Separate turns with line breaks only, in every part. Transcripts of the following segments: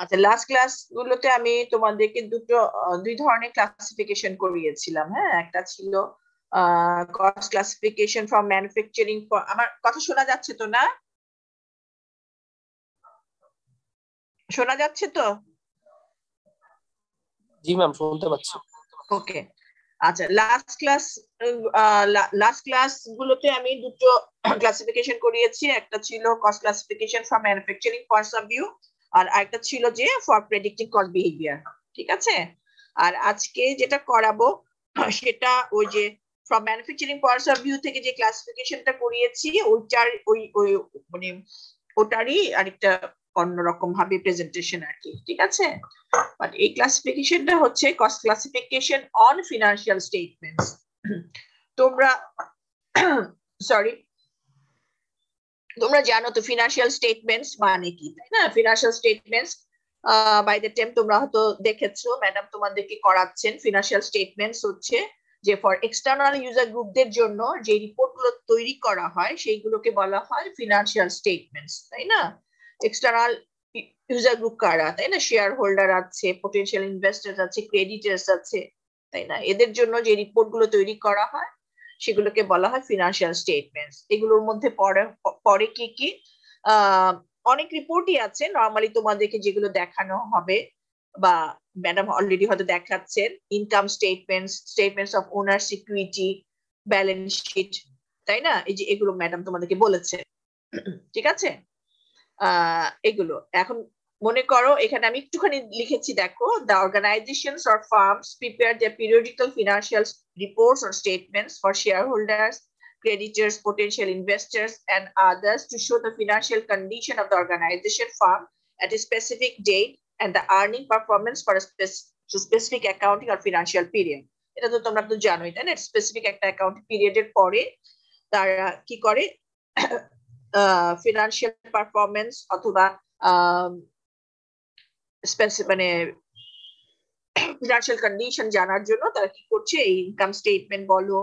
আচ্ছা, last class গুলোতে আমি তোমাদেরকে দুই ধরনের ক্লাসিফিকেশন করিয়েছিলাম। হ্যাঁ, একটা ছিল কস্ট ক্লাসিফিকেশন ফ্রম ম্যানুফ্যাকচারিং। আমার কথা শোনা যাচ্ছে তো না? শোনা যাচ্ছে তো?
জি ম্যাম, শুনতে পাচ্ছি।
ওকে। আচ্ছা, লাস্ট ক্লাস গুলোতে আমি দুটো ক্লাসিফিকেশন করিয়েছি। একটা ছিল cost classification from manufacturing points of view, আর আরেকটা ছিল যে ফর প্রেডিক্টিং কস্ট বিহেভিয়ার। ঠিক আছে। আর আজকে যেটা করাবো সেটা ওই যে from manufacturing points of view থেকে যে ক্লাসিফিকেশনটা করিয়েছি ওইটার ওই ওই মানে ওটারই আরেকটা অন্যরকম ভাবে প্রেজেন্টেশন আর কি। ঠিক আছে। বাট এই ক্লাসিফিকেশনটা হচ্ছে cost classification on financial statements. তোমরা সরি, তোমরা জানো তো ফিনান্সিয়াল স্টেটমেন্টস মানে কি, তাই না? Financial statements by the time তোমরা হয়তো দেখেছো, ম্যাডাম তোমাদেরকে করাচ্ছেন। ফিনান্সিয়াল স্টেটমেন্টস হচ্ছে যে ফর এক্সটার্নাল ইউজার গ্রুপদের জন্য যে রিপোর্ট গুলো তৈরি করা হয় সেইগুলোকে বলা হয় ফিনান্সিয়াল স্টেটমেন্টস, তাই না? এক্সটার্নাল ইউজার গ্রুপ কারা, তাই না? শেয়ার হোল্ডার আছে, পোটেনশিয়াল ইনভেস্টার আছে, ক্রেডিটার্স আছে, তাই না? এদের জন্য যে রিপোর্ট গুলো তৈরি করা হয় সেগুলোকে বলা হয় ফিনান্সিয়াল স্টেটমেন্টস। এগুলোর মধ্যে পড়ে পড়ে কি কি অনেক রিপোর্টই আছে নর্মালি তোমাদেরকে যেগুলো দেখানো হবে বা ম্যাডাম অলরেডি হয়তো দেখাচ্ছেন। Income statements, statements of owner security, balance sheet, তাই না? এই যে এগুলো ম্যাডাম তোমাদেরকে বলেছে। ঠিক আছে। এগুলো এখন মনে করো এখানে আমি একটুখানি লিখেছি, দেখো, the organisations or firms prepare the periodical financial reports or statements for shareholders, creditors, potential investors, and others to show the financial condition of the organization firm at a specific date and the earning performance for a specific accounting or financial period. এটা তো তোমরা তো জানোই, তাই না? Specific একটা account পিরিয়ডের পরে তারা কি করে ফিনান্সিয়াল পারফরমেন্স অথবা মানে ফিনান্সিয়াল কন্ডিশন জানার জন্য তারা কি করছে, এই ইনকাম স্টেটমেন্ট বলো,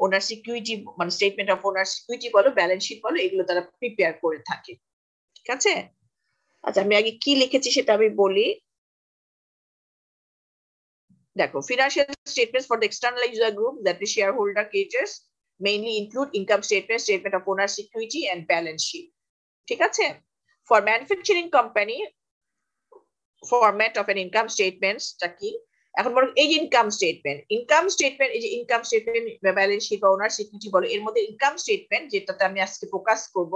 ওনার সিকিউরিটি মানে স্টেটমেন্ট অফ ওনার সিকিউরিটি বলো, ব্যালেন্স শিট বলো, এগুলো তারা প্রিপেয়ার করে থাকে। ঠিক আছে। আচ্ছা, আমি আগে কি লিখেছি সেটা আমি বলি। দেখো, financial statements for the external user group that is shareholder creditors mainly include income statement, statement of owner security and balance sheet. ঠিক আছে। For manufacturing company format of an ইনকাম স্টেটমেন্টসটা কি? এখন বলো এই যে ইনকাম স্টেটমেন্ট, এই যে ইনকাম স্টেটমেন্ট, ব্যালেন্স শিট বা ওনার সিকিউরিটি বলো, এর মধ্যে ইনকাম স্টেটমেন্ট যেটাতে আমি আজকে ফোকাস করব,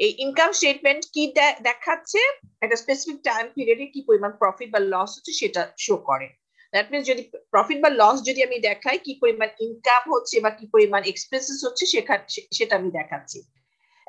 এই ইনকাম স্টেটমেন্ট কি দেখাচ্ছে? একটা স্পেসিফিক টাইম পিরিয়ডে কি পরিমাণ প্রফিট বা লস হচ্ছে সেটা শো করে। দ্যাট মিনস যদি প্রফিট বা লস যদি আমি দেখাই, কি পরিমাণ ইনকাম হচ্ছে বা কি পরিমাণ এক্সপেন্সেস হচ্ছে সেটা আমি দেখাচ্ছি।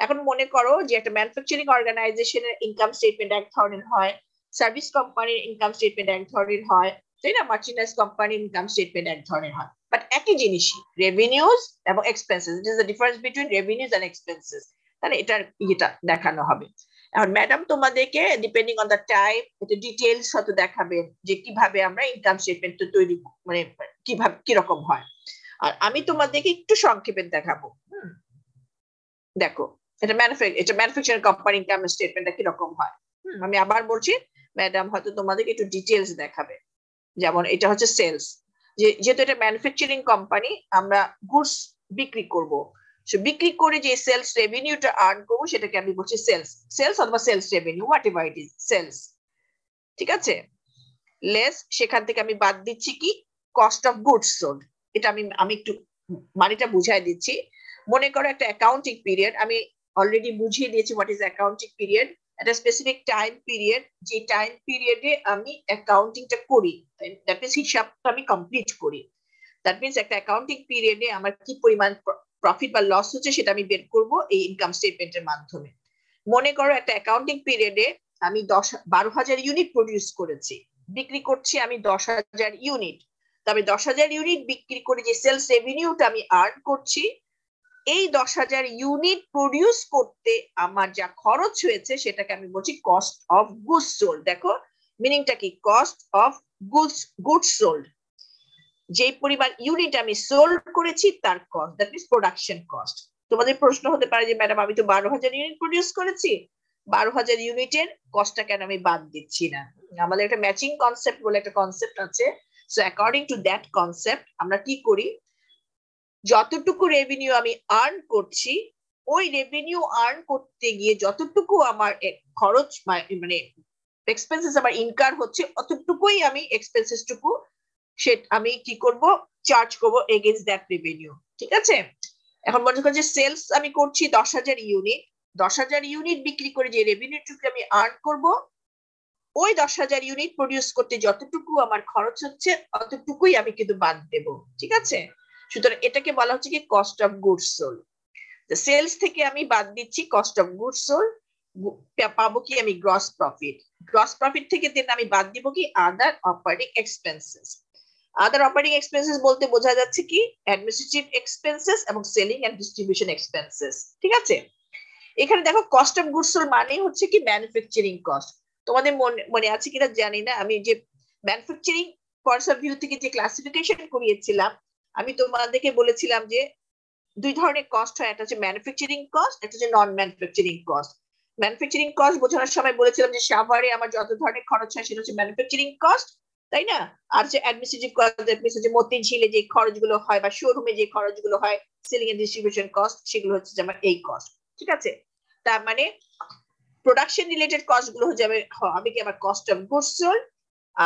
এখন মনে করো যে একটা ম্যানুফ্যাকচারিং অর্গানাইজেশনের ইনকাম স্টেটমেন্ট এক ধরনের হয়, সার্ভিস কোম্পানির ইনকাম স্টেটমেন্ট এক ধরনের হয়, তাই না? মার্চেন্ডাইজ কোম্পানির ইনকাম স্টেটমেন্ট এক ধরনের হয়, বাট একই জিনিসই, রেভিনিউজ এবং expenses. It is the difference between revenues and expenses. তাহলে এটার এটা দেখানো হবে। এখন ম্যাডাম তোমাদেরকে ডিপেন্ডিং অন দ্য টাইম এটা ডিটেইলস হয়তো দেখাবেন যে কিভাবে আমরা ইনকাম স্টেটমেন্ট তৈরি মানে কিভাবে কিরকম হয়। আর আমি তোমাদেরকে একটু সংক্ষেপে দেখাবো। দেখো, এটা ম্যানুফ্যাকচারিং কোম্পানি ইনকাম স্টেটমেন্টটা কিরকম হয়। আমি আবার বলছি, ম্যাডাম হয়তো তোমাদেরকে একটু ডিটেলস দেখাবে। যেমন এটা হচ্ছে সেলস, যেহেতু এটা ম্যানুফ্যাকচারিং কোম্পানি, আমরা গুডস বিক্রি করব, বিক্রি করে যে সেলস রেভিনিউটা আর্ন করবো সেটাকে আমি বলছি সেলস। সেলস অথবা sales revenue, whatever it is, sales. ঠিক আছে। লেস সেখান থেকে আমি বাদ দিচ্ছি কি, কস্ট অফ গুডস সোল্ড। এটা আমি একটু মানেটা বুঝাই দিচ্ছি। মনে করো একটা অ্যাকাউন্টিং পিরিয়ড, আমি অলরেডি বুঝিয়ে দিয়েছি হোয়াট ইজ অ্যাকাউন্টিং পিরিয়ড। একটা স্পেসিফিক টাইম পিরিয়ড, যে টাইম পিরিয়ডে আমি অ্যাকাউন্টিংটা করি, দ্যাট মিনস হিসাবটা আমি কমপ্লিট করি। দ্যাট মিনস একটা অ্যাকাউন্টিং পিরিয়ডে আমার কি পরিমাণ প্রফিট বা লস হচ্ছে সেটা আমি বের করবো এই ইনকাম স্টেটমেন্টের মাধ্যমে। মনে করো একটা অ্যাকাউন্টিং পিরিয়ডে আমি 12,000 ইউনিট প্রডিউস করেছি, বিক্রি করছি আমি 10,000 ইউনিট। তবে 10,000 ইউনিট বিক্রি করে যে সেলস রেভিনিউটা আমি আর্ন করছি, এই 10,000 ইউনিট প্রডিউস করতে আমার যা খরচ হয়েছে সেটাকে আমি বলছি কস্ট অফ গুডস সোল্ড। দেখো মিনিংটা কি, কস্ট অফ গুডস সোল্ড। যে পরিমাণ ইউনিট আমি সোল্ড করেছি তার cost, that means production cost. তোমাদের প্রশ্ন হতে পারে যে ম্যাডাম আমি তো 12,000 ইউনিট প্রডিউস করেছি, 12,000 ইউনিটের কস্টটা কেন আমি বাদ দিচ্ছি না? আমাদের একটা ম্যাচিং কনসেপ্ট বলে একটা কনসেপ্ট আছে। So according to that concept আমরা কি করি, যতটুকু রেভিনিউ আমি আর্ন করছি ওই রেভিনিউ আর্ন করতে গিয়ে যতটুকু আমার খরচ মানে এক্সপেন্সেস আমার ইনকার হচ্ছে অতটুকুই আমি এক্সপেন্সেস টুকু আমি কি করব, চার্জ করব এগেইনস্ট দ্যাট রেভিনিউ। ঠিক আছে? এখন মনে করো যে সেলস আমি করছি 10,000 ইউনিট, 10,000 ইউনিট বিক্রি করে যে রেভিনিউটুকু আমি আর্ন করব ওই 10,000 ইউনিট প্রডিউস করতে যতটুকু আমার খরচ হচ্ছে অতটুকুই আমি কিন্তু বাদ দেব। ঠিক আছে? সুতরাং এটাকে বলা হচ্ছে কি cost of goods sold. Sales থেকে আমি বাদ দিচ্ছি কস্ট অফ গুডস সোল্ড, পাবো কি আমি গ্রস প্রফিট। গ্রস প্রফিট থেকে দেন আমি বাদ দিব কি আদার অপারেটিং এক্সপেন্সেস। আদার অপারেটিং এক্সপেন্সেস বলতে বোঝা যাচ্ছে কি অ্যাডমিনিস্ট্রেটিভ এক্সপেন্সেস এবং সেলিং এন্ড ডিস্ট্রিবিউশন এক্সপেন্সেস। ঠিক আছে? এখানে দেখো কস্ট অফ গুডস সোল্ড মানে হচ্ছে কি ম্যানুফ্যাকচারিং কস্ট। তোমাদের মনে আছে কিনা জানি না, আমি যে ম্যানুফ্যাকচারিং পয়েন্টস অফ ভিউ থেকে যে ক্লাসিফিকেশন করিয়েছিলাম আমি তোমাদেরকে বলেছিলাম যে দুই ধরনের কস্ট হয়, একটা হচ্ছে ম্যানুফ্যাকচারিং কস্ট, একটা হচ্ছে নন ম্যানুফ্যাকচারিং কস্ট। ম্যানুফ্যাকচারিং কস্ট বোঝানোর সময় বলেছিলাম যে সাভারে আমার যত ধরনের খরচ হয় সেটা হচ্ছে ম্যানুফ্যাকচারিং কস্ট, তাই না? আর যে অ্যাডমিনিস্ট্রেটিভ কস্ট যে মতিঝিলে যে খরচগুলো হয় বা শোরুমে যে খরচগুলো হয়, সেলিং এন্ড ডিস্ট্রিবিউশন কস্ট, সেগুলো হচ্ছে যেমন এই কস্ট। ঠিক আছে? তার মানে প্রোডাকশন রিলেটেড কস্ট গুলো হবে কি আমার কস্ট অফ গুডস সোল্ড,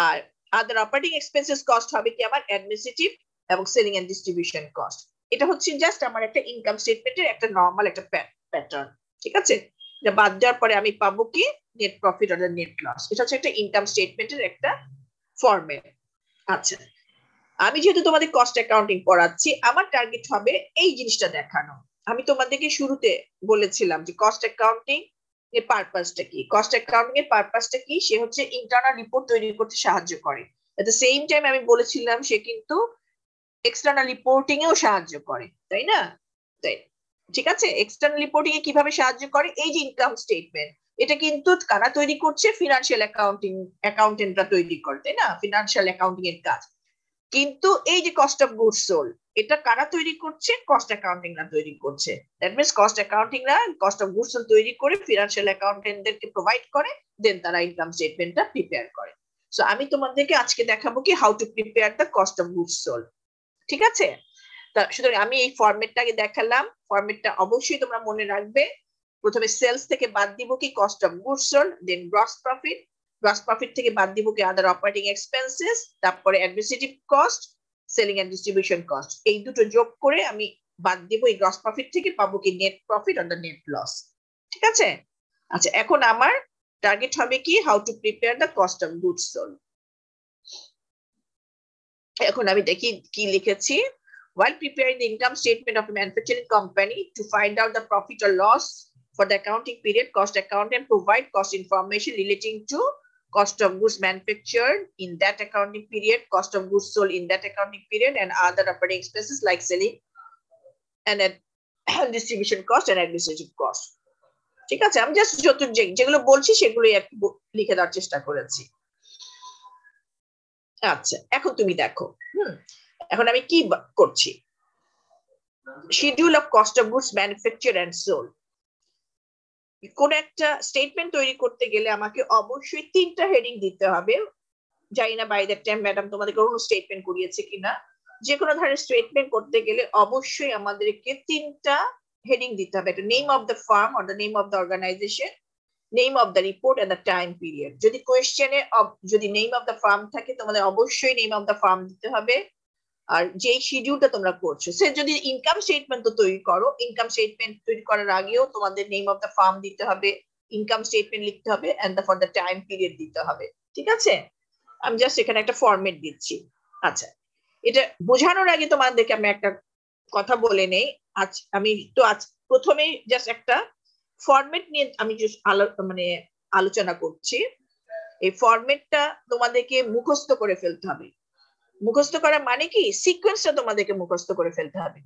আর আদার অপারেটিং এক্সপেন্সেস কস্ট হবে কি আমার অ্যাডমিনিস্ট্রেটিভ এবং সেলিং এন্ড ডিস্ট্রিবিউশন কস্ট। এটা হচ্ছে জাস্ট আমার একটা ইনকাম স্টেটমেন্টের একটা নরমাল একটা প্যাটার্ন। ঠিক আছে? এটা বাদ দেওয়ার পরে আমি পাবো কি net profit or net loss. এটা হচ্ছে একটা ইনকাম স্টেটমেন্টের একটা ফরম্যাট। আচ্ছা, আমি যেহেতু তোমাদের কস্ট অ্যাকাউন্টিং পড়াচ্ছি আমার টার্গেট হবে এই জিনিসটা দেখানো। আমি তোমাদেরকে শুরুতে বলেছিলাম যে কস্ট অ্যাকাউন্টিং এর পারপাসটা কি। কস্ট অ্যাকাউন্টিং এর পারপাসটা কি, সে হচ্ছে ইন্টারনাল রিপোর্ট তৈরি করতে সাহায্য করে। এট দ্য সেম টাইম আমি বলেছিলাম সে কিন্তু এক্সটার্নাল রিপোর্টিং এও সাহায্য করে, তাই না? তাই ঠিক আছে, এক্সটার্নাল রিপোর্টিং এ কিভাবে সাহায্য করে, এই যে ইনকাম স্টেটমেন্ট এটা কিন্তু কারা তৈরি করছে, ফিনান্সিয়াল অ্যাকাউন্টেন্টরা তৈরি করে, তাই না? ফিনান্সিয়াল অ্যাকাউন্টিং এর কাজ। কিন্তু এই যে কস্ট অফ গুডস সোল্ড এটা কারা তৈরি করছে, কস্ট অ্যাকাউন্টিংরা তৈরি করছে। দ্যাট মিন্স কস্ট অ্যাকাউন্টিংরা কস্ট অফ গুডস সোল্ড তৈরি করে ফিনান্সিয়াল অ্যাকাউন্টেন্টদেরকে প্রোভাইড করে, দেন তারা ইনকাম স্টেটমেন্টটা প্রিপেয়ার করে। সো আমি তোমাদেরকে আজকে দেখাবো কি how to prepare the cost of goods sold. ঠিক আছে? সুতরাং আমি এই ফরম্যাটটাকে দেখালাম, ফরম্যাটটা অবশ্যই তোমরা মনে রাখবে। প্রথমে সেলস থেকে বাদ দিব কি cost of goods sold, then gross profit, gross profit থেকে বাদ দিব কি আদার অপারেটিং এক্সপেন্সেস, তারপরে administrative cost, selling and distribution cost. এই দুটো যোগ করে আমি বাদ দিব এই গ্রস প্রফিট থেকে, পাবো কি net profit or the net loss. ঠিক আছে? আচ্ছা, এখন আমার টার্গেট হবে কি how to prepare the cost of goods sold. এখন আমি দেখি কি লিখেছি। While preparing the income statement of a manufacturing company to find out the profit or loss for the accounting period, cost accountant provide cost information relating to cost of goods manufactured in that accounting period, cost of goods sold in that accounting period, and other operating expenses like selling and distribution cost and administrative cost. ঠিক আছে? আমি just যেগুলো বলছি সেগুলোই আর কি লিখে দেওয়ার চেষ্টা করেছি। আচ্ছা, এখন তুমি দেখো এখন আমি কি করছি। Schedule of cost of goods manufacture and sold. কোন একটা স্টেটমেন্ট তৈরি করতে গেলে আমাকে অবশ্যই 3টা হেডিং দিতে হবে। জানি না বাই দ্যাট টাইম ম্যাডাম তোমাদের কোনো স্টেটমেন্ট করিয়েছে কিনা। যে কোনো ধরনের স্টেটমেন্ট করতে গেলে অবশ্যই আমাদেরকে 3টা হেডিং দিতে হবে। একটা name of the firm or the name of the organisation, name of the report and the time period. যদি কোয়েশ্চেনে যদি নেম অফ দ্য ফার্ম থাকে তোমাদের অবশ্যই নেম অফ দ্য ফার্ম দিতে হবে। আর যে শিডিউলটা তোমরা করছো, সে যদি ইনকাম স্টেটমেন্ট তো তৈরি করো, ইনকাম স্টেটমেন্ট তৈরি করার আগেও তোমাদের নেম অফ দ্য ফার্ম দিতে হবে, ইনকাম স্টেটমেন্ট লিখতে হবে and for the time period দিতে হবে। ঠিক আছে? আমি জাস্ট এখানে একটা ফরম্যাট দিচ্ছি। আচ্ছা, এটা বোঝানোর আগে তোমাদেরকে আমি একটা কথা বলে নেই। আমি তো প্রথমেই জাস্ট একটা ফরম্যাট নিয়ে আমি আলোচনা করছি। এই ফরম্যাটটা তোমাদেরকে মুখস্থ করে ফেলতে হবে। মুখস্থ করা মানে কি, সিকোয়েন্সটা তোমাদেরকে মুখস্থ করে ফেলতে হবে।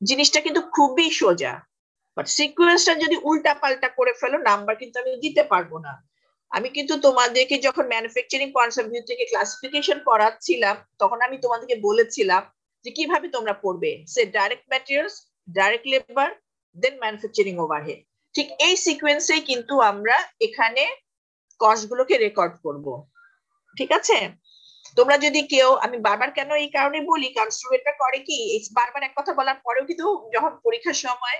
জিনিসটা কিন্তু খুবই সোজা, বাট সিকোয়েন্সটা যদি উল্টা পাল্টা করে ফেলো নাম্বার কিন্তু আমি দিতে পারবো না। আমি কিন্তু তোমাদেরকে যখন ম্যানুফ্যাকচারিং পয়েন্টস অফ ভিউ থেকে ক্লাসিফিকেশন পড়াচ্ছিলাম তখন আমি তোমাদেরকে বলেছিলাম যে কিভাবে তোমরা পড়বে, সে direct materials, direct labour, then manufacturing overhead. ঠিক এই সিকোয়েন্সেই কিন্তু আমরা এখানে কস্ট গুলোকে রেকর্ড করব। ঠিক আছে, তোমরা যদি কেউ, আমি বারবার কেন এই কারণে বলি, কারণ স্টুডেন্টরা করে কি, এই বারবার এক কথা বলার পরেও কিন্তু যখন পরীক্ষার সময়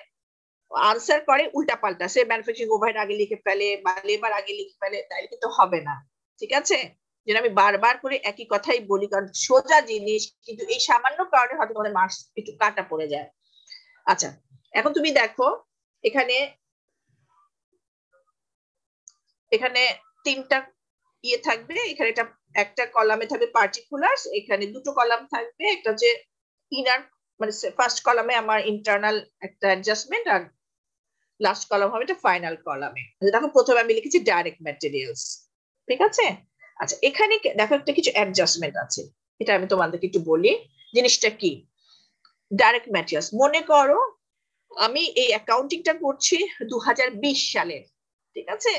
আনসার করে উল্টা পাল্টা, সে ম্যানুফ্যাকচারিং ওভারহেড আগে লিখে ফেলে বা লেবার আগে লিখে ফেলে, তাইলে কিন্তু হবে না। ঠিক আছে, যেন আমি বারবার করে একই কথাই বলি, কারণ সোজা জিনিস কিন্তু এই সামান্য কারণে হয়তো তোমাদের মার্কস একটু কাটা পড়ে যায়। আচ্ছা, এখন তুমি দেখো এখানে এখানে তিনটা ইয়ে থাকবে, এখানে একটা কলামে থাকবে পার্টিকুলার্স, এখানে দুটো কলাম থাকবে, একটা হচ্ছে ইনার, মানে ফার্স্ট কলামে আমার ইন্টারনাল একটা অ্যাডজাস্টমেন্ট, আর লাস্ট কলাম হবে এটা ফাইনাল কলামে। দেখো প্রথমে আমি লিখেছি ডাইরেক্ট ম্যাটেরিয়ালস। ঠিক আছে, আচ্ছা এখানে দেখো একটা কিছু অ্যাডজাস্টমেন্ট আছে, এটা আমি তোমাদেরকে একটু বলি জিনিসটা কি। ডাইরেক্ট ম্যাটেরিয়ালস, মনে করো আমি এই অ্যাকাউন্টিংটা করছি 2020 সালে। ঠিক আছে,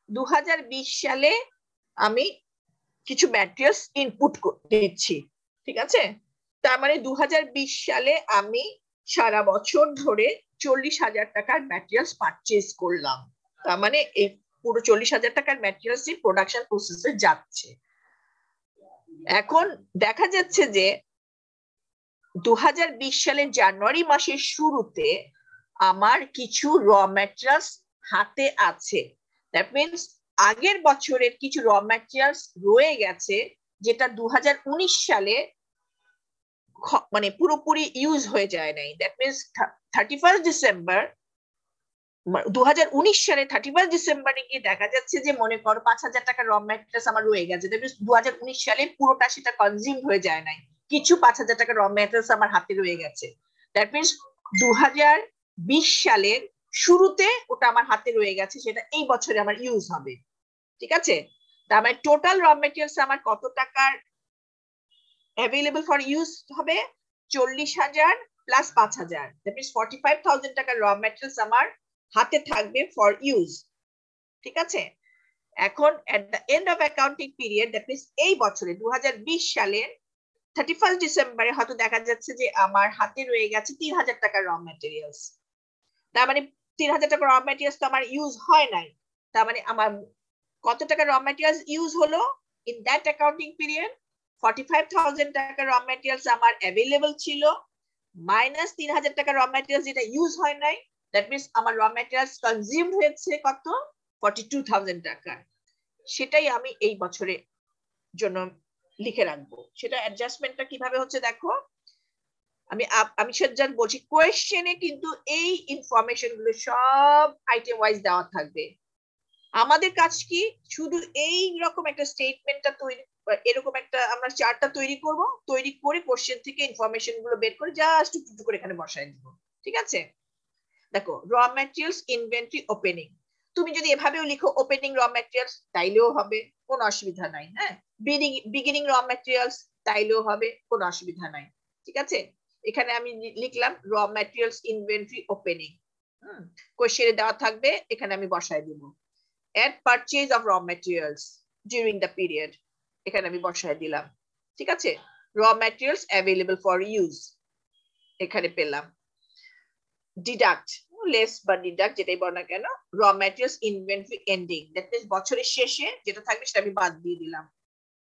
2020 সালে আমি কিছু ম্যাটেরিয়ালস ইনপুট দিচ্ছি। ঠিক আছে, তার মানে 2020 সালে আমি সারা বছর ধরে 40,000 টাকার ম্যাটেরিয়ালস পারচেজ করলাম। তার মানে এই পুরো 40,000 টাকার ম্যাটেরিয়ালস প্রোডাকশন প্রসেসে যাচ্ছে। এখন দেখা যাচ্ছে যে 2020 সালের জানুয়ারি মাসের শুরুতে আমার কিছু র ম্যাটেরিয়ালস হাতে আছে। দ্যাট মিনস আগের বছরের কিছু র ম্যাটেরিয়ালস রয়ে গেছে, যেটা 2019 সালে মানে পুরোপুরি ইউজ হয়ে যায় নাই। দ্যাট মিনস 31 ডিসেম্বর 2019 সালে 31 ডিসেম্বরে গিয়ে দেখা যাচ্ছে যে মনে করো 5,000 টাকার র ম্যাটেরিয়ালস আমার রয়ে গেছে। দ্যাট মিনস 2019 সালে পুরোটা সেটা কনজিউম হয়ে যায় নাই, কিছু 5,000 টাকার র ম্যাটেরিয়ালস আমার হাতে রয়ে গেছে। দ্যাট মিনস 2020 সালের শুরুতে ওটা আমার হাতে রয়ে গেছে, সেটা এই বছরে আমার ইউজ হবে। ঠিক আছে, তার মানে টোটাল র মেটেরিয়ালস আমার কত টাকার অ্যাভেলেবল ফর ইউজ হবে? 40,000 প্লাস 5,000, দ্যাট মিনস 45,000 টাকার র মেটেরিয়ালস আমার হাতে থাকবে ফর ইউজ। ঠিক আছে, এখন at the end of accounting period, that means এই বছরে 2020 সালের 31 ডিসেম্বরে হয়তো দেখা যাচ্ছে যে আমার হাতে রয়ে গেছে 3,000 টাকার র মেটেরিয়ালস। তার মানে 3,000 টাকার র মেটেরিয়ালস তো আমার ইউজ হয় নাই। তার মানে আমার কত টাকা র মেটেরিয়ালস ইউজ হলো ইন দ্যাট অ্যাকাউন্টিং পিরিয়ড? 45,000 টাকা র মেটেরিয়ালস আমার অ্যাভেলেবল ছিল, মাইনাস 3,000 টাকা র মেটেরিয়ালস যেটা ইউজ হয় নাই। দ্যাট মিনস আমার র মেটেরিয়ালস কনজিউমড হয়েছে কত? 42,000 টাকা। সেটাই আমি এই বছরের জন্য লিখে রাখবো। সেটা অ্যাডজাস্টমেন্টটা কিভাবে হচ্ছে দেখো, আমি সজ্জান বলছি, কোয়েশ্চেনে কিন্তু এই ইনফরমেশন গুলো সব আইটেম ওয়াইজ দেওয়া থাকবে। আমাদের কাজ কি, শুধু এই রকম একটা স্টেটমেন্টটা তৈরি, এরকম একটা আমরা চার্টটা তৈরি করব, তৈরি করে কোশ্চেন থেকে ইনফরমেশন গুলো বের করে জাস্ট একটু করে এখানে বসায় দিব। ঠিক আছে, দেখো র ম্যাটেরিয়ালস ইনভেন্টরি ওপেনিং, তুমি যদি এভাবেও লিখো ওপেনিং র ম্যাটেরিয়ালস তাইলেও হবে, কোনো অসুবিধা নাই। হ্যাঁ, বিগিনিং র ম্যাটেরিয়ালস তাইলেও হবে, কোনো অসুবিধা নাই। ঠিক আছে, এখানে আমি লিখলাম র ম্যাটেরিয়ালস ইনভেন্টরি ওপেনিং, কোশ্চেনে দেওয়া থাকবে, এখানে আমি বসায় দিব। at purchase of raw materials during the period, এখানে আমি বসায় দিলাম। ঠিক আছে, raw materials available for use এখানে পেলাম। deduct, less বা deduct যেটাই বল না কেন, raw materials inventory ending, that means বছরের শেষে যেটা থাকবে সেটা আমি বাদ দিয়ে দিলাম।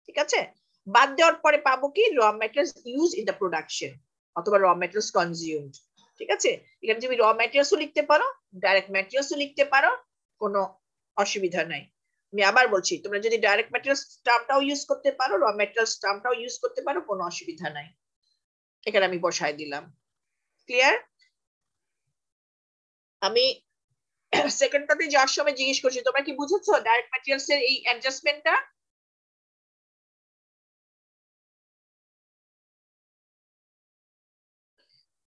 ঠিক আছে, বাদ দেওয়ার পরে পাবো কি raw materials used in the production অথবা raw materials consumed। ঠিক আছে, এখানে তুমি raw materials ও লিখতে পারো, ডাইরেক্ট ম্যাটেরিয়ালস ও লিখতে পারো, কোনো অসুবিধা নাই। আমি আবার বলছি, তোমরা যদি ডাইরেক্ট ম্যাটেরিয়ালস টার্মটাও ইউজ করতে পারো, র ম্যাটেরিয়ালস টার্মটাও ইউজ করতে পারো, কোনো অসুবিধা নাই। এখানে আমি বসায় দিলাম। ক্লিয়ার? আমি সেকেন্ডটাতে যাওয়ার সময় জিজ্ঞেস করছি, তোমরা কি বুঝেছো ডাইরেক্ট ম্যাটেরিয়ালস এর এই অ্যাডজাস্টমেন্টটা?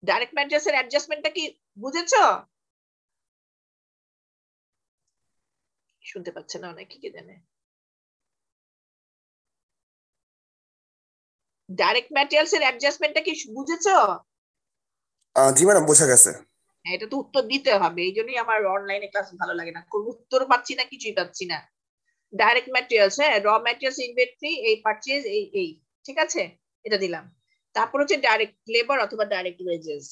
ডাইরেক্ট ম্যাটেরিয়ালস এর অ্যাডজাস্টমেন্টটা কি বুঝেছো? শুনতে পাচ্ছে না অনেকে, কি জানে। ডাইরেক্ট ম্যাটেরিয়ালস এর অ্যাডজাস্টমেন্টটা কি বুঝেছো?
জি ম্যাডাম, বোঝা গেছে।
এটা তো উত্তর দিতে হবে, এই জন্যই আমার অনলাইনে ক্লাস ভালো লাগে না, কোনো উত্তর পাচ্ছি না, কিছুই পাচ্ছি না। ডাইরেক্ট ম্যাটেরিয়ালস, হ্যাঁ, র ম্যাটেরিয়ালস ইনভেন্টরি, এই পারচেজ, এই ঠিক আছে, এটা দিলাম। তারপর হচ্ছে ডাইরেক্ট লেবার অথবা ডাইরেক্ট ওয়েজেস।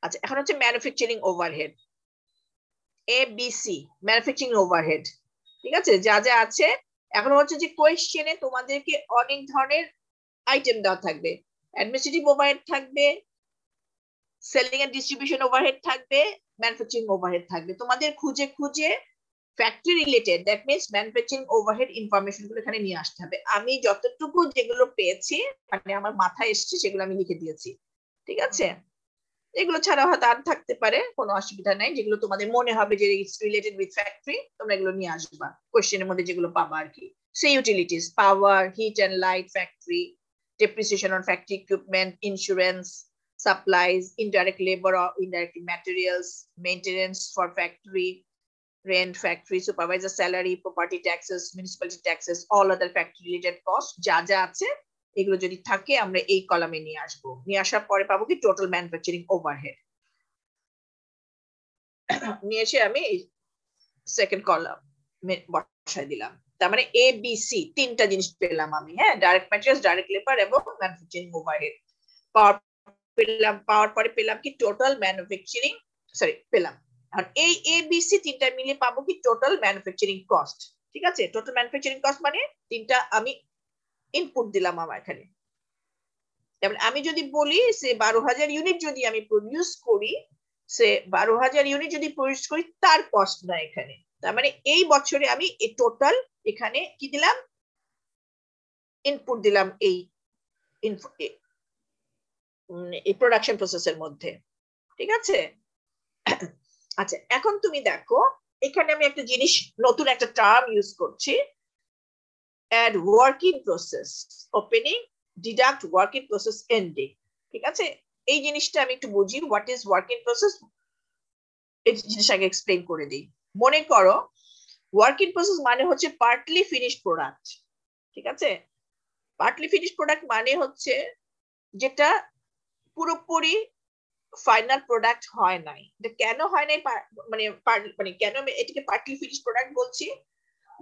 আচ্ছা, এখন হচ্ছে manufacturing overhead, ABC, manufacturing overhead. ঠিক আছে, যা যা আছে। এখন হচ্ছে যে কোয়েশ্চেনে তোমাদেরকে অনেক ধরনের আইটেম দেওয়া থাকবে। অ্যাডমিনিস্ট্রেটিভ ওভারহেড থাকবে, সেলিং এন্ড ডিস্ট্রিবিউশন ওভারহেড থাকবে, ম্যানুফ্যাকচারিং ওভারহেড থাকবে। তোমাদের খুঁজে খুঁজে factory related, that means manufacturing overhead information গুলো এখানে নিয়ে আসতে হবে। আমি যতটুকু যেগুলো পেয়েছি, মানে আমার মাথায় এসেছে, সেগুলো আমি লিখে দিয়েছি। ঠিক আছে, এগুলো ছাড়া হয়তো আর থাকতে পারে, কোনো অসুবিধা নাই। যেগুলো তোমাদের মনে হবে যে ইটস রিলেটেড উইথ ফ্যাক্টরি, তোমরা এগুলো নিয়ে আসবা কোশ্চেনের মধ্যে, যেগুলো পাবা আর কি। Say utilities, power, heat and light, factory, depreciation on factory equipment, insurance, supplies, indirect labor or indirect materials, maintenance for factory, rent, factory supervisor salary, property taxes, municipality taxes, all other factory related costs, যা যা আছে এগুলো যদি থাকে আমরা এই কলামে নিয়ে আসবো। নিয়ে আসার পরে পাবো কি টোটাল ম্যানুফ্যাকচারিং ওভারহেড। নিয়ে এসে আমি সেকেন্ড কলাম বসাই দিলাম। তার মানে ABC তিনটা জিনিস পেলাম আমি। হ্যাঁ, ডাইরেক্ট ম্যাটেরিয়ালস, ডাইরেক্ট লেবার এবং ম্যানুফ্যাকচারিং ওভারহেড। পাওয়ার পরে পেলাম কি টোটাল ম্যানুফ্যাকচারিং, সরি পেলাম। আর এই ABC তিনটা মিলে পাবো কি টোটাল ম্যানুফ্যাকচারিং কস্ট। ঠিক আছে, টোটাল ম্যানুফ্যাকচারিং কস্ট মানে তিনটা আমি ইনপুট দিলাম আমার এখানে। যেমন আমি যদি বলি সে 12,000 ইউনিট যদি আমি প্রডিউস করি, সে 12,000 ইউনিট যদি প্রডিউস করি, তার কস্ট না এখানে। তার মানে এই বছরে আমি এই টোটাল এখানে কি দিলাম, ইনপুট দিলাম এই প্রোডাকশন প্রসেসের মধ্যে। ঠিক আছে, আচ্ছা এখন তুমি দেখো এখানে আমি একটা জিনিস, নতুন একটা টার্ম ইউজ করছি, add working process opening, deduct working process ending. ঠিক আছে, এই জিনিসটা আমি একটু বুঝি, হোয়াট ইজ ওয়ার্কিং প্রসেস, এই জিনিসটা আগে এক্সপ্লেইন করে দিই। মনে করো ওয়ার্কিং প্রসেস মানে হচ্ছে পার্টলি ফিনিশড প্রোডাক্ট। ঠিক আছে, পার্টলি ফিনিশড প্রোডাক্ট মানে হচ্ছে যেটা পুরোপুরি ফাইনাল প্রোডাক্ট হয় নাই। এটা কেন হয় নাই, মানে মানে কেন এটাকে পার্টলি ফিনিশড প্রোডাক্ট বলছি,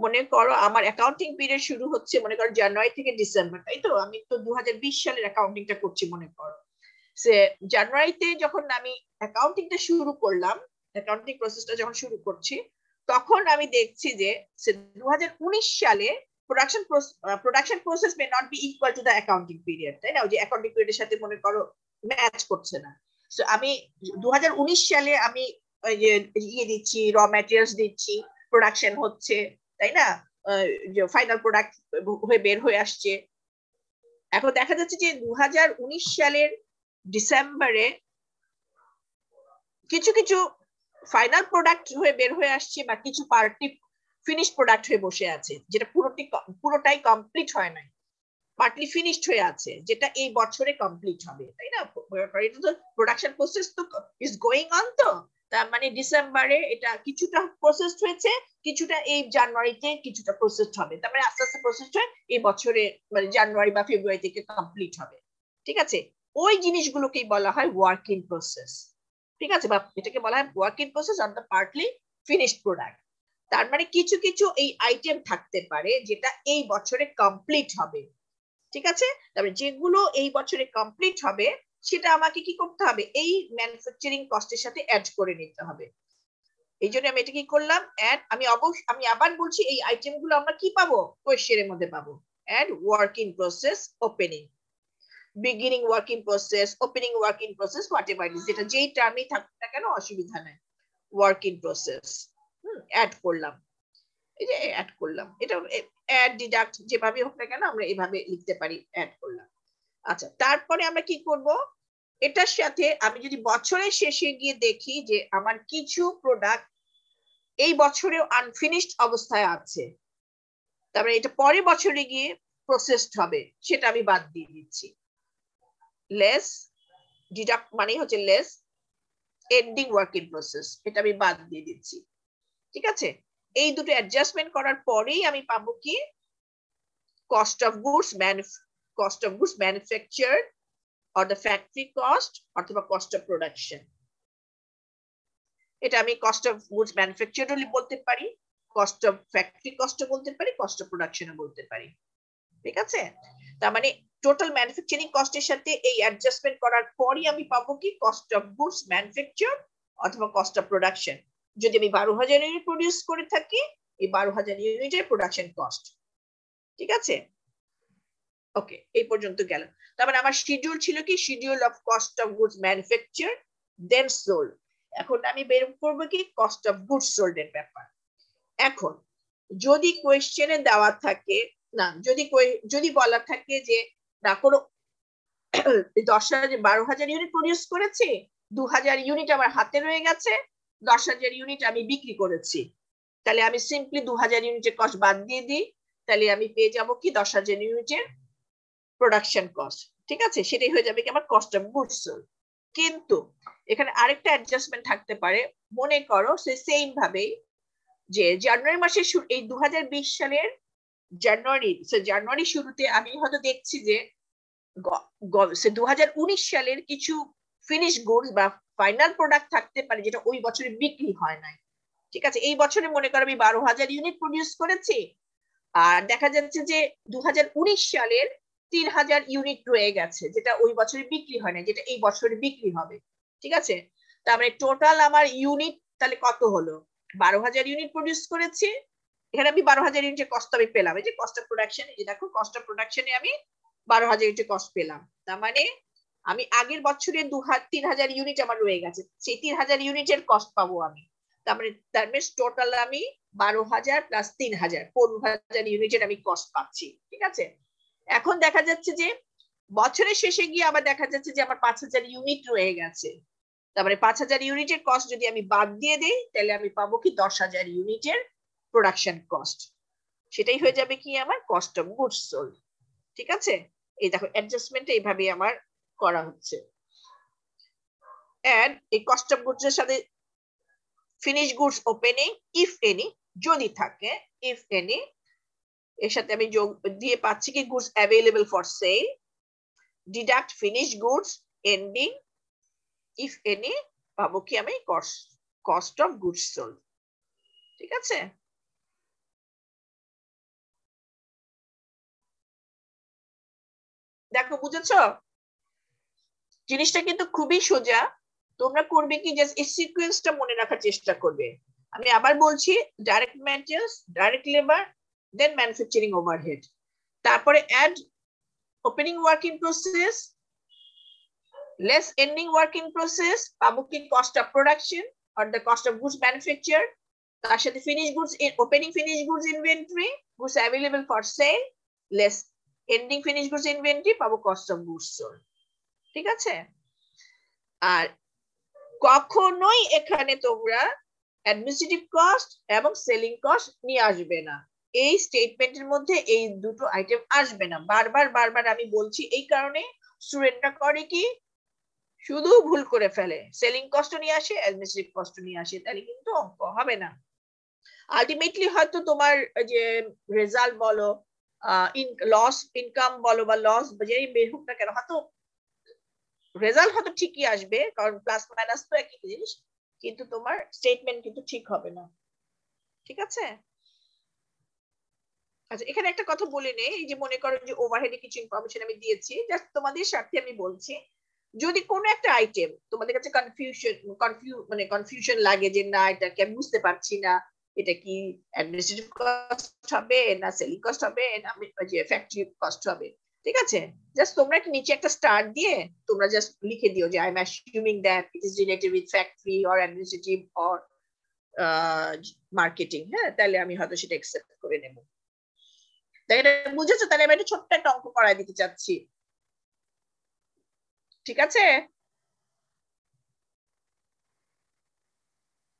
মনে করো আমার অ্যাকাউন্টিং পিরিয়ড শুরু হচ্ছে মনে করো জানুয়ারি থেকে ডিসেম্বর, তাই তো? আমি তো 2020 সালের অ্যাকাউন্টিংটা করছি মনে করো। সে জানুয়ারিতে যখন আমি অ্যাকাউন্টিংটা শুরু করলাম, অ্যাকাউন্টিং প্রসেসটা যখন শুরু করছি, তখন আমি দেখছি যে 2019 সালে production process may not be equal to the accounting period, তাই না? ওই যে অ্যাকাউন্টিং পিরিয়ডের সাথে মনে করো ম্যাচ করছে না। সো আমি 2019 সালে আমি ওই যে ইয়ে দিচ্ছি, র ম্যাটেরিয়ালস দিচ্ছি, প্রোডাকশন হচ্ছে, তাই না? যে ফাইনাল প্রোডাক্ট হয়ে বের হয়ে আসছে। এখন দেখা যাচ্ছে যে 2019 সালের ডিসেম্বরে কিছু কিছু ফাইনাল প্রোডাক্ট হয়ে বের হয়ে আসছে, বা কিছু পার্টি ফিনিশ প্রোডাক্ট হয়ে বসে আছে, যেটা পুরোটাই কমপ্লিট হয় নাই, পার্টলি ফিনিশড হয়ে আছে, যেটা এই বছরে কমপ্লিট হবে, তাই না? এটা তো প্রোডাকশন প্রসেস তো ইজ গোয়িং অন, তো তার মানে ডিসেম্বরে এটা কিছুটা প্রসেস হয়েছে, কিছুটা এই জানুয়ারিতে কিছুটা প্রসেস হবে, তার মানে আস্তে আস্তে প্রসেস হয়ে এই বছরে মানে জানুয়ারি বা ফেব্রুয়ারি থেকে কমপ্লিট হবে। ঠিক আছে, ওই জিনিসগুলোকেই বলা হয় ওয়ার্কিং প্রসেস। ঠিক আছে, বা এটাকে বলা হয় working process on the partly finished product. তার মানে কিছু কিছু এই আইটেম থাকতে পারে যেটা এই বছরে কমপ্লিট হবে। ঠিক আছে, তবে যেগুলো এই বছরে কমপ্লিট হবে সেটা আমাকে কি করতে হবে, এই ম্যানুফ্যাকচারিং কস্টের সাথে অ্যাড করে নিতে হবে। এই জন্য আমি এটা কি করলাম, অ্যাড, আমি আবার বলছি এই আইটেম গুলো আমরা কি পাবো, কোয়েশ্চেনের মধ্যে পাবো। Add working process opening, beginning working process, opening working process, whatever it is, যেটা যেই টার্মই থাকুক না কেন অসুবিধা নাই, ওয়ার্কিং প্রসেস অ্যাড করলাম। এই যে অ্যাড করলাম, এটা অ্যাড ডিডাক্ট যেভাবে হোক না কেন আমরা এভাবে লিখতে পারি, অ্যাড করলাম। আচ্ছা, তারপরে আমরা কি করব, এটার সাথে আমি যদি বছরের শেষে গিয়ে দেখি যে আমার কিছু প্রোডাক্ট এই বছরেও আনফিনিশড অবস্থায় আছে, তারপরে এটা পরের বছরে গিয়ে প্রসেসড হবে, সেটা আমি বাদ দিয়ে দিচ্ছি। লেস ডিডাক্ট মানে হচ্ছে লেস এন্ডিং ওয়ার্কিং প্রসেস, এটা আমি বাদ দিয়ে দিচ্ছি। ঠিক আছে, এই দুটো অ্যাডজাস্টমেন্ট করার পরেই আমি পাবো কি cost of goods manufactured or the factory cost অথবা cost of production। এটা আমি cost of goods manufactured বলতে পারি, cost of factory cost বলতে পারি, cost of production বলতে পারি। ঠিক আছে? তার মানে টোটাল ম্যানুফ্যাকচারিং কস্টের সাথে এই অ্যাডজাস্টমেন্ট করার পরই আমি পাবো কি কস্ট অফ গুডস ম্যানুফ্যাকচার অথবা কস্ট অফ প্রোডাকশন। যদি আমি 12,000 ইউনিট প্রডিউস করে থাকি, এই 12,000 ইউনিটের প্রোডাকশন কস্ট। ঠিক আছে? ওকে, এই পর্যন্ত গেল। তার মানে আমার শিডিউল ছিল কি, schedule of cost of goods manufacture then sold. এখন আমি বের করবো কি কস্ট অফ গুডস সোল্ড এর ব্যাপার। এখন যদি কোয়েশ্চেনে দেওয়া থাকে, না যদি বলা থাকে যে না কোনো 12,000 ইউনিট প্রডিউস করেছি, 2,000 ইউনিট আমার হাতে রয়ে গেছে, 10,000 ইউনিট আমি বিক্রি করেছি, তাহলে আমি সিম্পলি 2,000 ইউনিটের কস্ট বাদ দিয়ে দিই, তাহলে আমি পেয়ে যাবো কি 10,000 ইউনিটের প্রোডাকশন কস্ট। ঠিক আছে? সেটাই হয়ে যাবে কি আমার কস্ট অফ গুডস সোল্ড। কিন্তু এখানে আরেকটা অ্যাডজাস্টমেন্ট থাকতে পারে। মনে করো সেম ভাবেই যে জানুয়ারি মাসের এই 2020 সালের জানুয়ারি শুরুতে আমি হয়তো দেখছি যে 2019 সালের কিছু ফিনিশ গুডস বা ফাইনাল প্রোডাক্ট থাকতে পারে যেটা ওই বছরে বিক্রি হয় নাই। ঠিক আছে? এই বছরে মনে করো আমি 12,000 ইউনিট প্রডিউস করেছি, আর দেখা যাচ্ছে যে 2019 সালের 3,000 ইউনিট রয়ে গেছে যেটা ওই বছরে বিক্রি হয় না, যেটা এই বছরে বিক্রি হবে। ঠিক আছে? তার মানে টোটাল আমার ইউনিট তাহলে কত হলো? 12,000 ইউনিট প্রডিউস করেছি, এখানে আমি 12,000 ইউনিটের কস্ট আমি পেলাম। এই যে কস্ট অফ প্রোডাকশন, এই দেখো কস্ট অফ প্রোডাকশনে আমি 12,000 ইউনিটের কস্ট পেলাম। তার মানে আমি আগের বছরে 3,000 ইউনিট আমার রয়ে গেছে, সেই 3,000 ইউনিটের কস্ট পাবো আমি। তার মানে টোটাল আমি 12,000 প্লাস 3,000 15,000 ইউনিটের আমি কস্ট পাচ্ছি। ঠিক আছে? এখন দেখা যাচ্ছে যে বছরের শেষে গিয়ে আবার দেখা যাচ্ছে যে আমার 5,000 ইউনিট রয়ে গেছে। তার মানে 5,000 ইউনিটের কস্ট যদি আমি বাদ দিয়ে দিই, তাহলে আমি পাবো কি 10,000 ইউনিটের প্রোডাকশন কস্ট। সেটাই হয়ে যাবে কি আমার কস্ট অফ গুডস সোল্ড। ঠিক আছে? এই দেখো অ্যাডজাস্টমেন্ট এইভাবে আমার করা হচ্ছে। এন্ড এই কস্ট অফ গুডস এর সাথে finish goods opening if any যদি থাকে, ইফ এনি এর সাথে আমি যোগ দিয়ে পাচ্ছি কি goods available for sell, deduct finish goods ending if any, পাবো কি আমি কস্ট অফ গুডস সোল্ড। ঠিক আছে? দেখো বুঝেছো? জিনিসটা কিন্তু খুবই সোজা। তোমরা করবে কি জাস্ট এই সিকোয়েন্সটা মনে রাখার চেষ্টা করবে। আমি আবার বলছি, direct materials, direct labour, then manufacturing overhead, তারপরে add opening working process, less ending working process, পাবো কি cost of production or the cost of goods manufacture, তার সাথে finish goods opening finish goods inventory, goods available for sale, less ending finish goods inventory, পাবো cost of goods sold. ঠিক আছে? আর কখনোই এখানে তোমরা অ্যাডমিনিস্ট্রেটিভ কস্ট এবং সেলিং কস্ট নিয়ে আসবে না। এই স্টেটমেন্টের মধ্যে এই দুটো আইটেম আসবে না। বারবার বারবার আমি বলছি, এই কারণে স্টুডেন্টরা করে কি শুধু ভুল করে ফেলে, সেলিং কস্ট নিয়ে আসে, অ্যাডমিনিস্ট্রেটিভ কস্ট নিয়ে আসে, তাহলে কিন্তু অঙ্ক হবে না। আলটিমেটলি হয়তো তোমার যে রেজাল্ট বলো, লস ইনকাম বলো বা লস যেই বের হোক না কেন, হয়তো রেজাল্ট হয়তো ঠিকই আসবে, কারণ প্লাস মাইনাস তো একই জিনিস, কিন্তু তোমার স্টেটমেন্ট কিন্তু ঠিক হবে না। ঠিক আছে? আচ্ছা, এখানে একটা কথা বলে নেই, এই যে মনে করো যে ওভারহেডে কিছু ইনফরমেশন আমি দিয়েছি, জাস্ট তোমাদের স্বার্থে আমি বলছি, যদি কোনো একটা আইটেম তোমাদের কাছে কনফিউশন লাগে যে না এটাকে আমি বুঝতে পারছি না, এটা কি অ্যাডমিনিস্ট্রেটিভ কস্ট হবে না সেলিং কস্ট হবে না যে ফ্যাক্টরি কস্ট হবে, ঠিক আছে, জাস্ট তোমরা নিচে একটা স্টার দিয়ে তোমরা জাস্ট লিখে দিও যে I am অ্যাসিউমিং that it is related with factory or administrative or marketing. হ্যাঁ, তাহলে আমি হয়তো সেটা অ্যাকসেপ্ট করে নেব। তাই এটা বুঝেছো? তাহলে আমি একটা ছোট্ট একটা অঙ্ক করাই দিতে চাচ্ছি। ঠিক আছে?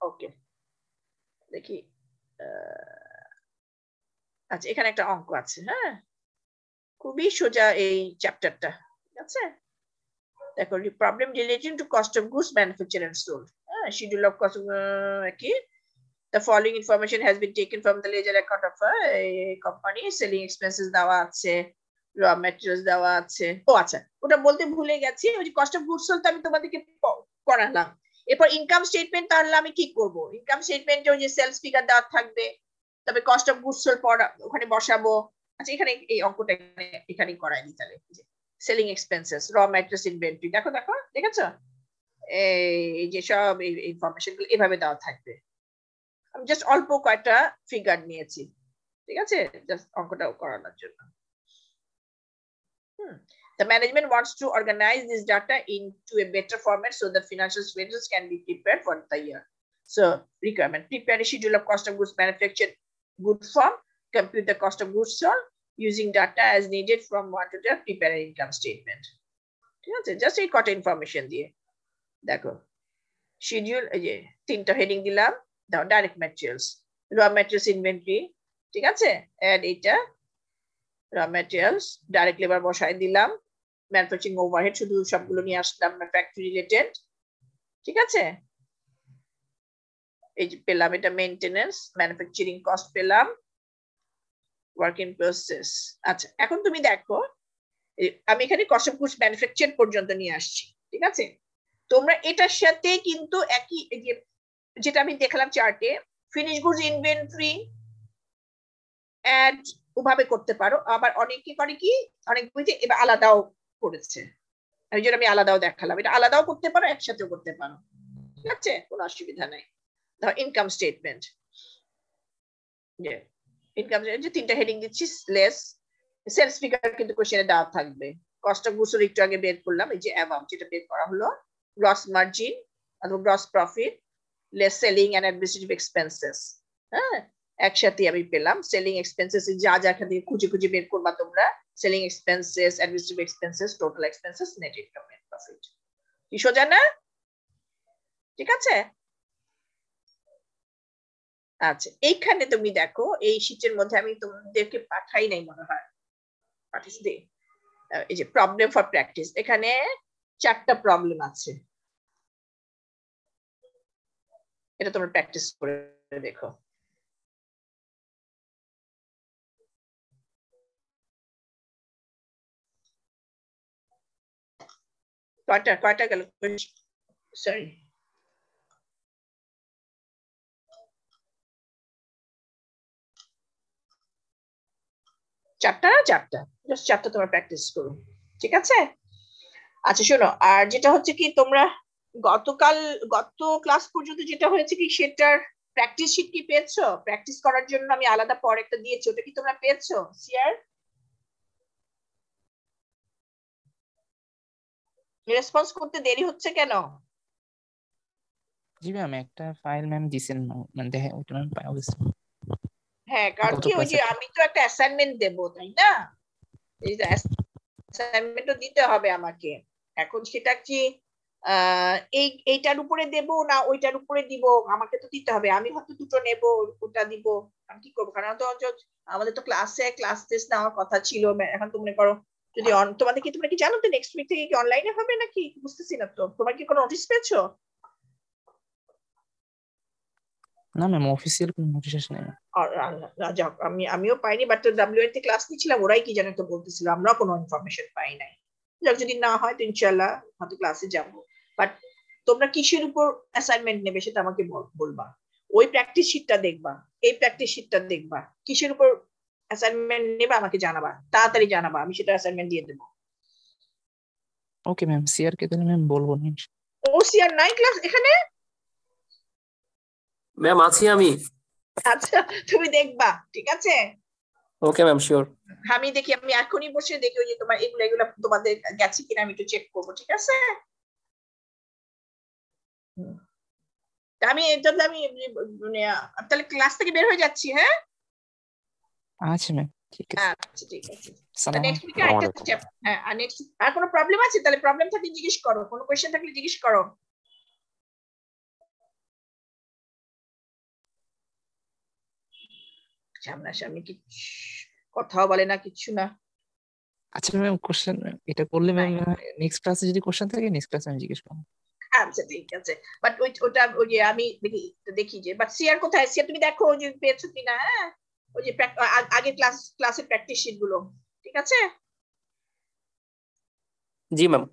ওকে, দেখি। আচ্ছা, এখানে একটা অঙ্ক আছে। হ্যাঁ, খুবই সোজা এই চ্যাপ্টারটা। ঠিক আছে? দেখো, problem relating to cost of goods manufacture and sold. হ্যাঁ, শিডিউল অফ কস্ট কি, the following information has been taken from the ledger account of a company, selling expenses দেওয়া আছে, raw materials দেওয়া আছে। ও আচ্ছা, ওটা বলতে ভুলে গেছি, ওই যে কস্ট অফ গুডস সোল্ড আমি তোমাদেরকে করালাম। এরপর ইনকাম স্টেটমেন্ট তাহলে আমি কি করব? ইনকাম স্টেটমেন্টে ওই যে সেলস ফিগার দেওয়া থাকবে, তবে কস্ট অফ গুডস সোল্ড ওখানে বসাবো, আচ্ছা এখানে এই অঙ্কটা এখানে করাই দিই তাহলে। সেলিং এক্সপেন্সেস, র ম্যাটেরিয়ালস ইনভেন্টরি, দেখো দেখো দেখেছো এই যে সব ইনফরমেশন গুলো এভাবে দেওয়া থাকবে। আমি জাস্ট অল্প কয়েকটা ফিগার নিয়েছি, ঠিক আছে, জাস্ট অঙ্কটাও করানোর জন্য। The management wants to organize this data into a better format so that financial statements can be prepared for the year. So requirement: prepare a schedule of cost of goods manufactured good form, compute the cost of goods sold using data as needed from one to the prepare an income statement. ঠিক আছে, just এই কটা information দিয়ে দেখো schedule, এই যে তিনটা heading দিলাম, দাও ডাইরেক্ট ম্যাটেরিয়ালস, র ম্যাটেরিয়ালস ইনভেন্টরি, ঠিক আছে, এন্ড এটা র ম্যাটেরিয়ালস, ডাইরেক্ট লেবার বসাই দিলাম, ম্যানুফ্যাকচারিং ওভারহেড শুধু সবগুলো নিয়ে আসলাম ফ্যাক্টরি রিলেটেড, ঠিক আছে, এই যে পেলাম এটা মেইনটেনেন্স, ম্যানুফ্যাকচারিং কস্ট পেলাম, ওয়ার্ক ইন প্রসেস। আচ্ছা এখন তুমি দেখো আমি এখানে কস্ট অফ গুডস ম্যানুফ্যাকচার পর্যন্ত নিয়ে আসছি, ঠিক আছে, তোমরা এটার সাথে কিন্তু একই যেটা আমি দেখালাম চার্টে ফিনিশ গুডস ইনভেন্টরি অ্যাড ওভাবে করতে পারো, আবার অনেকে করে কি অনেক বইতে এবার আলাদাও করেছে, এই জন্য আমি আলাদাও দেখালাম, এটা আলাদাও করতে পারো একসাথেও করতে পারো, ঠিক আছে, কোনো অসুবিধা নাই। ধরো ইনকাম স্টেটমেন্ট, ইনকাম যে তিনটা হেডিং দিচ্ছি, লেস সেলস ফিগার কিন্তু কোশ্চেনে দেওয়া থাকবে, কস্ট অফ গুডস একটু আগে বের করলাম, এই যে অ্যামাউন্ট যেটা বের করা হলো, গ্রস মার্জিন অথবা gross profit less selling and administrative expenses, হ্যাঁ একসাথে আমি পেলাম। সেলিং এক্সপেন্সেস যা যা এখান থেকে খুঁজে খুঁজে বের করবা তোমরা, selling expenses, administrative expenses, total expenses, net income, net profit, কি সোজা না? ঠিক আছে। আচ্ছা এইখানে তুমি দেখো এই শীটের মধ্যে আমি তোমাদেরকে পাঠাই নাই মনে হয়, পাঠিয়েছি, এই যে প্রবলেম ফর প্র্যাকটিস, এখানে 4টা প্রবলেম আছে, এটা তোমরা প্র্যাকটিস করে দেখো। কয়টা গেল, সরি চারটা তোমরা প্র্যাকটিস করো, ঠিক আছে। আচ্ছা শোনো, আর যেটা হচ্ছে কি তোমরা গত ক্লাস পর্যন্ত যেটা হয়েছে কি সেটার প্র্যাকটিস শিট কি পেয়েছো? প্র্যাকটিস করার জন্য আমি আলাদা পর একটা দিয়েছি, ওটা কি তোমরা পেয়েছো? শেয়ার রেসপন্স করতে দেরি হচ্ছে কেন?
জি ম্যাম, একটা ফাইল ম্যাম দিছেন, মানে দেখে ওটা ম্যাম পাই অবশ্য।
হ্যাঁ কারণ কি ওই যে আমি তো একটা অ্যাসাইনমেন্ট দেব, তাই না, এই যে অ্যাসাইনমেন্টও দিতে হবে আমাকে, এখন সেটা কি এইটার উপরে দেব না ওইটার উপরে দিব, আমাকে তো দিতে হবে, আমি হয়তো দুটো নেব, ওটা দিব, আমি কি করবো, কারণ তো আমাদের তো ক্লাস টেস্ট নেওয়ার কথা ছিল, এখন তো মনে করো যদি তোমরা কি জানো তো নেক্সট উইক থেকে কি অনলাইনে হবে নাকি, বুঝতেছি না তো, তোমার কি কোনো নোটিস পেয়েছো?
না ম্যাম, অফিসিয়াল কোনো নোটিশ আসে নাই।
যাক আমিও পাইনি, বাট ডাব্লিউএন তে ক্লাস নিচ্ছিলাম, ওরাই কি জানো তো বলতেছিল, আমরা কোনো ইনফরমেশন পাই নাই। যাক যদি না হয় তো ইনশাআল্লাহ হয়তো ক্লাসে যাব, বাট তোমরা কিসের উপর অ্যাসাইনমেন্ট নেবে সেটা আমাকে বলবা, ওই প্র্যাকটিস শিটটা দেখবা, এই প্র্যাকটিস শিটটা দেখবা, কিসের উপর অ্যাসাইনমেন্ট নেবে আমাকে জানাবা, তাড়াতাড়ি জানাবা, আমি সেটা অ্যাসাইনমেন্ট দিয়ে দেবো।
ওকে ম্যাম, সিআর কে তাহলে ম্যাম বলবো না।
ও সিআর নাই ক্লাস এখানে?
ম্যাম আছি আমি।
আচ্ছা তুমি দেখবা, ঠিক আছে।
Okay ma'am, sure.
আমি দেখি, আমি এখনই বসে দেখি ওই যে তোমার এগুলো তোমাদের গেছে কিনা আমি একটু চেক করবো, ঠিক আছে। আমি মানে তাহলে ক্লাস থেকে বের হয়ে যাচ্ছি, হ্যাঁ।
আচ্ছা ম্যাম, ঠিক আছে।
আচ্ছা ঠিক আছে,
সালাম
নেক্সট উইকে আরেকটা স্টেপ। হ্যাঁ আর নেক্সট আর কোনো প্রবলেম আছে? তাহলে প্রবলেম থাকলে জিজ্ঞেস করো, কোনো কোশ্চেন থাকলে জিজ্ঞেস করো। সামনাসামনি কি কথাও বলে না, কিছু না।
আচ্ছা ম্যাম, কোশ্চেন এটা করলে ম্যাম নেক্সট ক্লাসে যদি কোশ্চেন থাকে নেক্সট ক্লাসে আমি জিজ্ঞেস করব।
আচ্ছা ঠিক আছে, বাট ওই যে আমি দেখি যে, বাট সিআর কোথায়? সিআর তুমি দেখো ওই যে পেয়েছো কিনা, হ্যাঁ ওই যে আগে ক্লাসের প্র্যাকটিস শিট গুলো, ঠিক আছে।
জি ম্যাম।